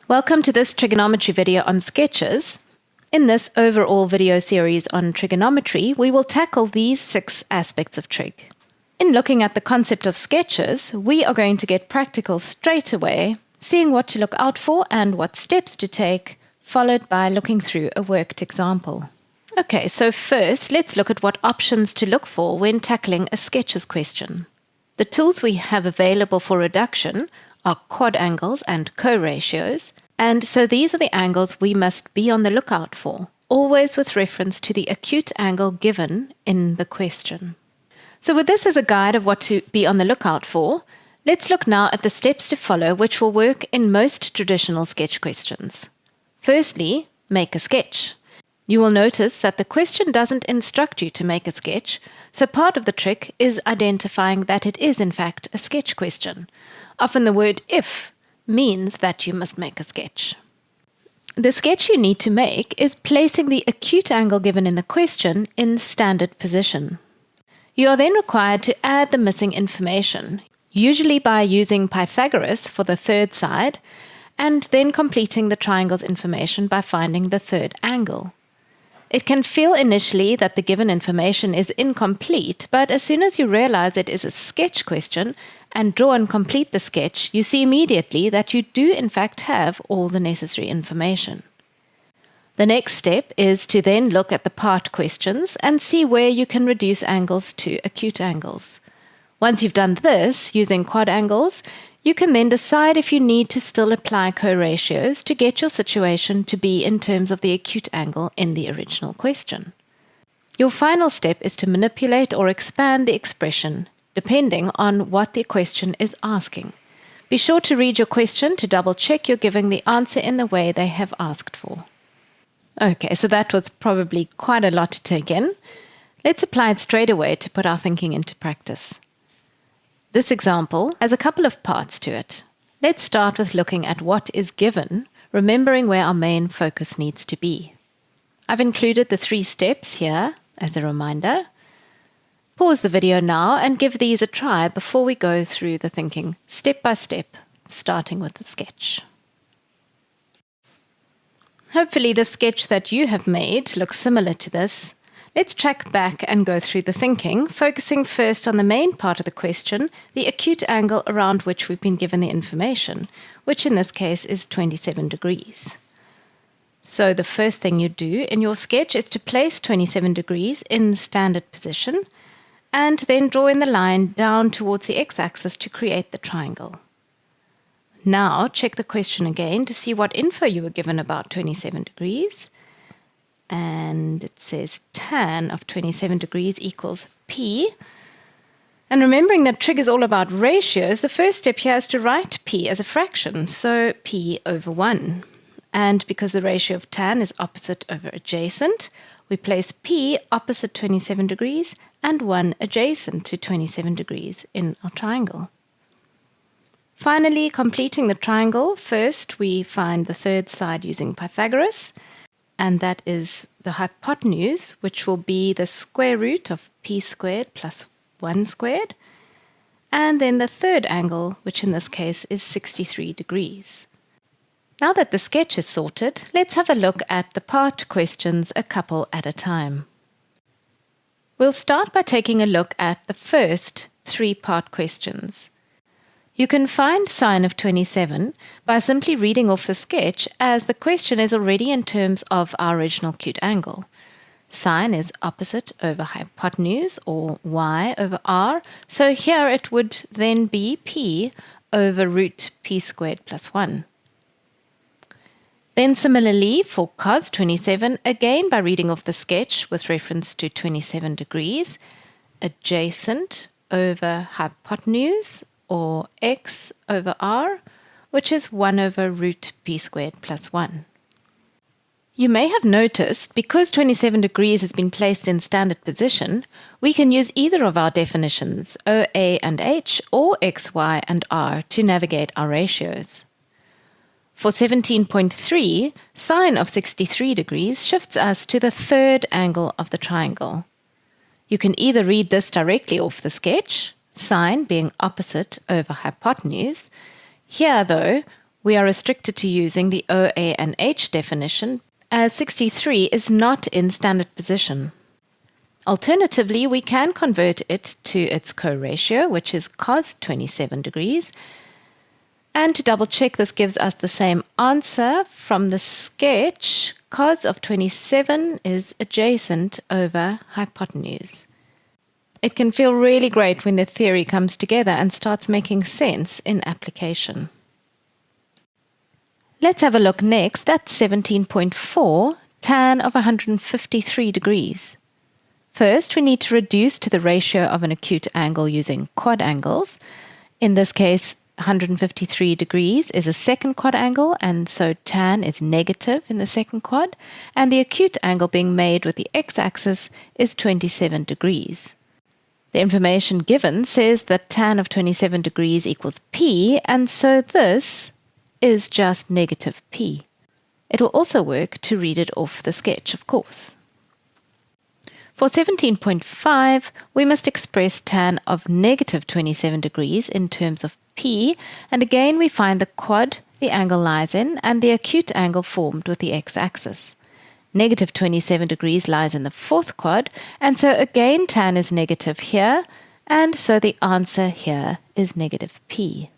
Welcome to this trigonometry video on sketches. In this overall video series on trigonometry, we will tackle these 6 aspects of trig. In looking at the concept of sketches, we are going to get practical straight away, seeing what to look out for and what steps to take, followed by looking through a worked example. Okay, so first, let's look at what options to look for when tackling a sketches question. The tools we have available for reduction are quad angles and co-ratios, and so these are the angles we must be on the lookout for, always with reference to the acute angle given in the question. So with this as a guide of what to be on the lookout for, let's look now at the steps to follow which will work in most traditional sketch questions. Firstly, make a sketch. You will notice that the question doesn't instruct you to make a sketch, so part of the trick is identifying that it is in fact a sketch question. Often the word if means that you must make a sketch. The sketch you need to make is placing the acute angle given in the question in standard position. You are then required to add the missing information, usually by using Pythagoras for the third side, and then completing the triangle's information by finding the third angle. It can feel initially that the given information is incomplete, but as soon as you realize it is a sketch question and draw and complete the sketch, you see immediately that you do in fact have all the necessary information. The next step is to then look at the part questions and see where you can reduce angles to acute angles. Once you've done this, using quad angles, you can then decide if you need to still apply co-ratios to get your situation to be in terms of the acute angle in the original question. Your final step is to manipulate or expand the expression, depending on what the question is asking. Be sure to read your question to double-check you're giving the answer in the way they have asked for. Okay, so that was probably quite a lot to take in. Let's apply it straight away to put our thinking into practice. This example has a couple of parts to it. Let's start with looking at what is given, remembering where our main focus needs to be. I've included the 3 steps here as a reminder. Pause the video now and give these a try before we go through the thinking step by step, starting with the sketch. Hopefully the sketch that you have made looks similar to this. Let's track back and go through the thinking, focusing first on the main part of the question, the acute angle around which we've been given the information, which in this case is 27 degrees. So the first thing you do in your sketch is to place 27 degrees in the standard position, and then draw in the line down towards the x-axis to create the triangle. Now check the question again to see what info you were given about 27 degrees. And it says tan of 27 degrees equals p. And remembering that trig is all about ratios, the first step here is to write p as a fraction, so p over 1. And because the ratio of tan is opposite over adjacent, we place p opposite 27 degrees and 1 adjacent to 27 degrees in our triangle. Finally, completing the triangle, first we find the third side using Pythagoras, and that is the hypotenuse, which will be the square root of p squared plus 1 squared, and then the third angle, which in this case is 63 degrees. Now that the sketch is sorted, let's have a look at the part questions a couple at a time. We'll start by taking a look at the first 3 part questions. You can find sine of 27 by simply reading off the sketch, as the question is already in terms of our original acute angle. Sine is opposite over hypotenuse, or y over r, so here it would then be p over root p squared plus 1. Then similarly for cos 27, again by reading off the sketch with reference to 27 degrees, adjacent over hypotenuse, or x over r, which is 1 over root p squared plus 1. You may have noticed, because 27 degrees has been placed in standard position, we can use either of our definitions, OA and H, or X, Y, and R, to navigate our ratios. For 17.3, sine of 63 degrees shifts us to the third angle of the triangle. You can either read this directly off the sketch, sine being opposite over hypotenuse. Here, though, We are restricted to using the OA and H definition, as 63 is not in standard position. Alternatively, we can convert it to its co-ratio, which is cos 27 degrees. And to double check, this gives us the same answer from the sketch. Cos of 27 is adjacent over hypotenuse. It can feel really great when the theory comes together and starts making sense in application. Let's have a look next at 17.4, tan of 153 degrees. First, we need to reduce to the ratio of an acute angle using quad angles. In this case, 153 degrees is a second quad angle, and so tan is negative in the second quad, and the acute angle being made with the x-axis is 27 degrees. The information given says that tan of 27 degrees equals p, and so this is just negative p. It will also work to read it off the sketch, of course. For 17.5, we must express tan of negative 27 degrees in terms of p, and again we find the quad the angle lies in and the acute angle formed with the x-axis. Negative 27 degrees lies in the fourth quad, and so again tan is negative here, and so the answer here is negative p.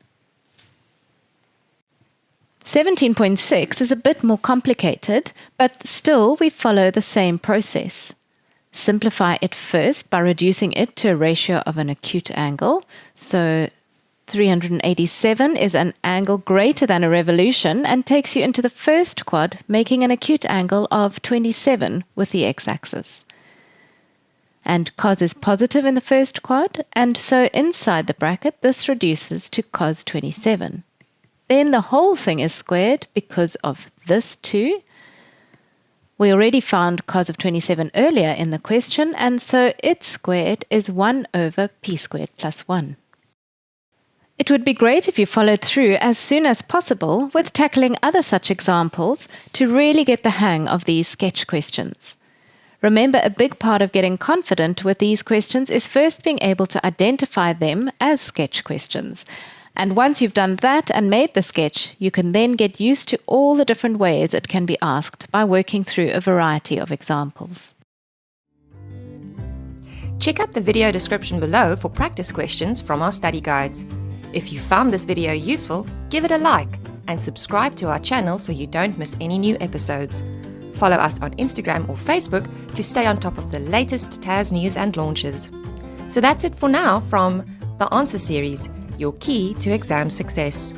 17.6 is a bit more complicated, but still we follow the same process. Simplify it first by reducing it to a ratio of an acute angle. So 387 is an angle greater than a revolution and takes you into the first quad, making an acute angle of 27 with the x-axis. And cos is positive in the first quad, and so inside the bracket this reduces to cos 27. Then the whole thing is squared because of this too. We already found cos of 27 earlier in the question, and so its squared is 1 over p squared plus 1. It would be great if you followed through as soon as possible with tackling other such examples to really get the hang of these sketch questions. Remember, a big part of getting confident with these questions is first being able to identify them as sketch questions. And once you've done that and made the sketch, you can then get used to all the different ways it can be asked by working through a variety of examples. Check out the video description below for practice questions from our study guides. If you found this video useful, give it a like and subscribe to our channel so you don't miss any new episodes. Follow us on Instagram or Facebook to stay on top of the latest TAS news and launches. So that's it for now from the Answer Series, your key to exam success.